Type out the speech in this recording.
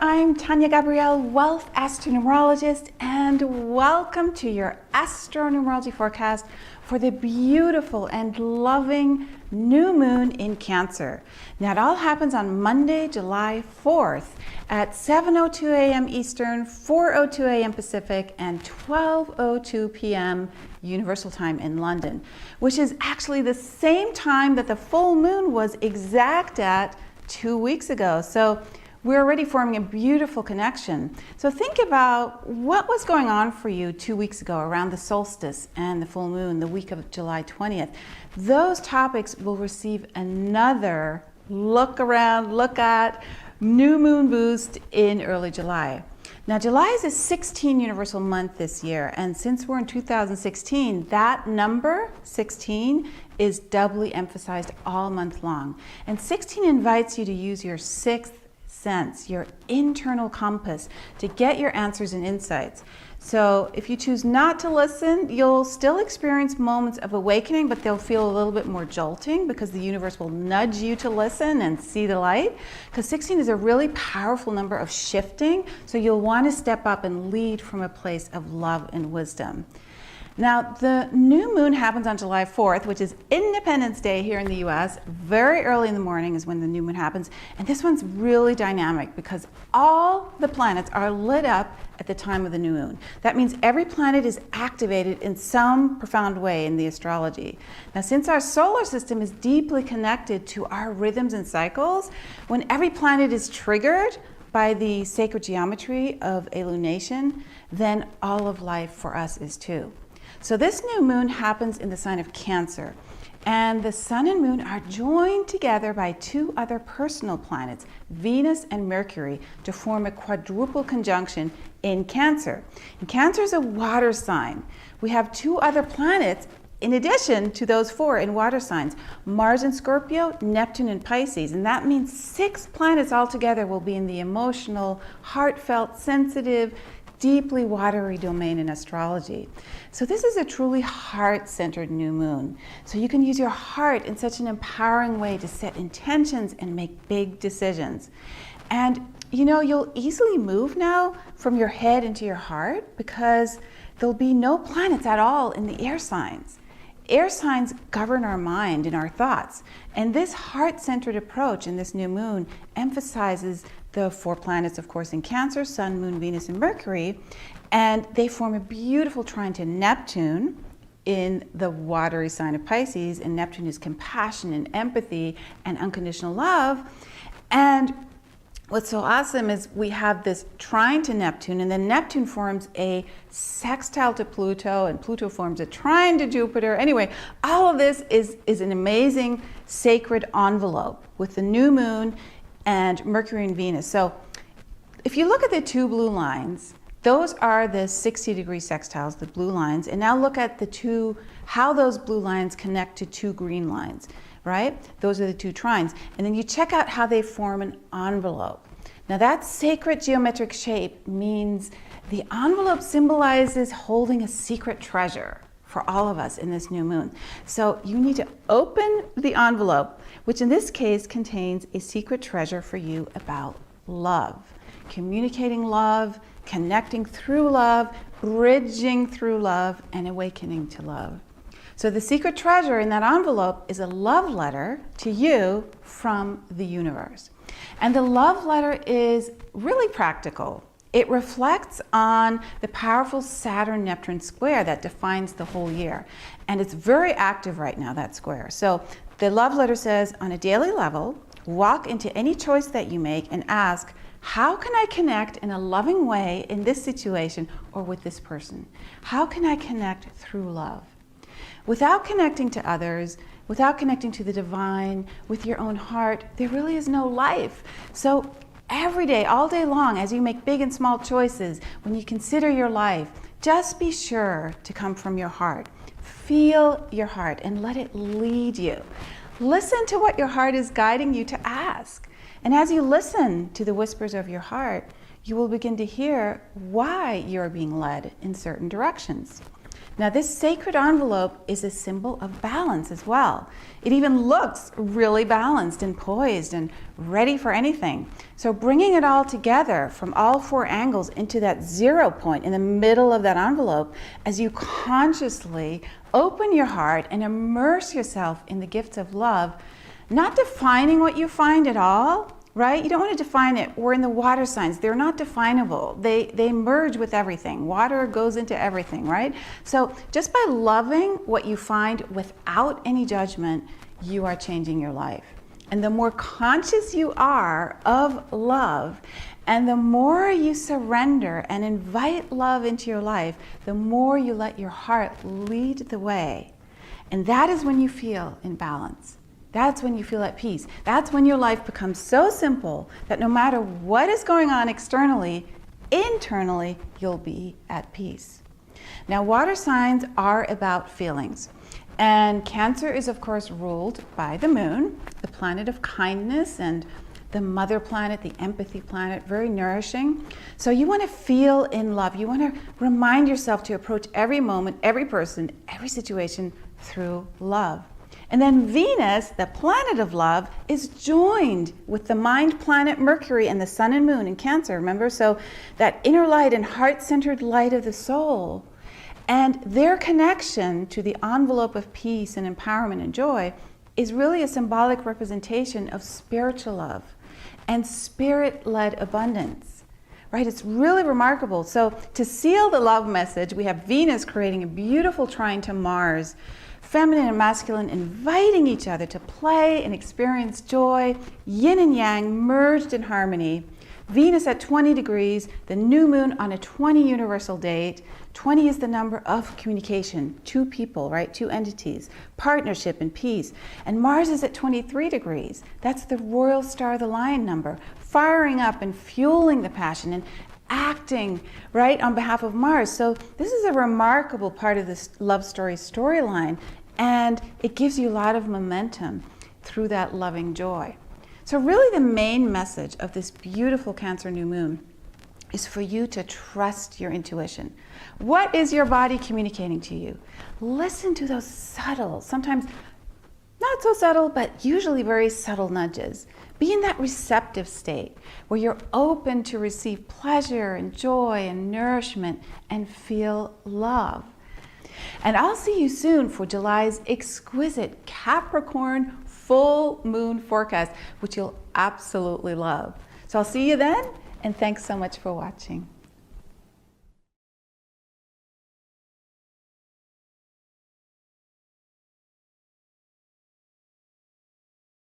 I'm Tanya Gabrielle, Wealth Astronumerologist, and welcome to your astronumerology forecast for the beautiful and loving new moon in Cancer. Now, it all happens on Monday, July 4th at 7:02 a.m. Eastern, 4:02 a.m. Pacific, and 12:02 p.m. Universal Time in London, which is actually the same time that the full moon was exact at 2 weeks ago. So we're already forming a beautiful connection. So think about what was going on for you 2 weeks ago around the solstice and the full moon, the week of July 20th. Those topics will receive another look at new moon boost in early July. Now, July is a 16 universal month this year, and since we're in 2016, that number, 16, is doubly emphasized all month long. And 16 invites you to use your sixth sense, your internal compass, to get your answers and insights. So if you choose not to listen, you'll still experience moments of awakening, but they'll feel a little bit more jolting because the universe will nudge you to listen and see the light. Because 16 is a really powerful number of shifting, so you'll want to step up and lead from a place of love and wisdom. Now, the new moon happens on July 4th, which is Independence Day here in the US. Very early in the morning is when the new moon happens. And this one's really dynamic because all the planets are lit up at the time of the new moon. That means every planet is activated in some profound way in the astrology. Now, since our solar system is deeply connected to our rhythms and cycles, when every planet is triggered by the sacred geometry of a lunation, then all of life for us is too. So this new moon happens in the sign of Cancer, and the sun and moon are joined together by two other personal planets, Venus and Mercury, to form a quadruple conjunction in Cancer. And Cancer is a water sign. We have two other planets in addition to those four in water signs, Mars in Scorpio, Neptune in Pisces, and that means 6 planets altogether will be in the emotional, heartfelt, sensitive, deeply watery domain in astrology. So this is a truly heart-centered new moon. So you can use your heart in such an empowering way to set intentions and make big decisions. And you know, you'll easily move now from your head into your heart because there'll be no planets at all in the air signs. Air signs govern our mind and our thoughts. And this heart-centered approach in this new moon emphasizes the 4 planets, of course, in Cancer, Sun, Moon, Venus, and Mercury. And they form a beautiful trine to Neptune in the watery sign of Pisces. And Neptune is compassion and empathy and unconditional love. And what's so awesome is we have this trine to Neptune, and then Neptune forms a sextile to Pluto, and Pluto forms a trine to Jupiter. Anyway, all of this is an amazing sacred envelope with the new moon and Mercury and Venus. So if you look at the 2 blue lines, those are the 60-degree sextiles, the blue lines. And now look at how those blue lines connect to 2 green lines, right? Those are the 2 trines. And then you check out how they form an envelope. Now that sacred geometric shape means the envelope symbolizes holding a secret treasure for all of us in this new moon. So you need to open the envelope, which in this case contains a secret treasure for you about love, communicating love, connecting through love, bridging through love, and awakening to love. So the secret treasure in that envelope is a love letter to you from the universe. And the love letter is really practical. It reflects on the powerful Saturn-Neptune square that defines the whole year. And it's very active right now, that square. So the love letter says, on a daily level, walk into any choice that you make and ask, how can I connect in a loving way in this situation or with this person? How can I connect through love? Without connecting to others, without connecting to the divine, with your own heart, there really is no life. So every day, all day long, as you make big and small choices, when you consider your life, just be sure to come from your heart. Feel your heart and let it lead you. Listen to what your heart is guiding you to ask. And as you listen to the whispers of your heart, you will begin to hear why you're being led in certain directions. Now, this sacred envelope is a symbol of balance as well. It even looks really balanced and poised and ready for anything. So bringing it all together from all four angles into that 0 point in the middle of that envelope, as you consciously open your heart and immerse yourself in the gifts of love, not defining what you find at all, right? You don't want to define it. We're in the water signs. They're not definable. They merge with everything. Water goes into everything, right? So just by loving what you find without any judgment, you are changing your life. And the more conscious you are of love, and the more you surrender and invite love into your life, the more you let your heart lead the way. And that is when you feel in balance. That's when you feel at peace. That's when your life becomes so simple that no matter what is going on externally, internally, you'll be at peace. Now, water signs are about feelings. And Cancer is, of course, ruled by the moon, the planet of kindness, and the mother planet, the empathy planet, very nourishing. So you want to feel in love. You want to remind yourself to approach every moment, every person, every situation through love. And then Venus, the planet of love, is joined with the mind planet Mercury and the sun and moon in Cancer, remember? So that inner light and heart-centered light of the soul, and their connection to the envelope of peace and empowerment and joy is really a symbolic representation of spiritual love and spirit-led abundance, right? It's really remarkable. So to seal the love message, we have Venus creating a beautiful trine to Mars, feminine and masculine inviting each other to play and experience joy, yin and yang merged in harmony. Venus at 20 degrees, the new moon on a 20 universal date. 20 is the number of communication, two people, right? Two entities, partnership and peace. And Mars is at 23 degrees. That's the royal star of the lion number, firing up and fueling the passion and acting right on behalf of Mars. So this is a remarkable part of this love story storyline, and it gives you a lot of momentum through that loving joy. So really the main message of this beautiful Cancer new moon is for you to trust your intuition. What is your body communicating to you? Listen to those subtle, sometimes not so subtle, but usually very subtle nudges. Be in that receptive state where you're open to receive pleasure and joy and nourishment and feel love. And I'll see you soon for July's exquisite Capricorn full moon forecast, which you'll absolutely love. So I'll see you then, and thanks so much for watching.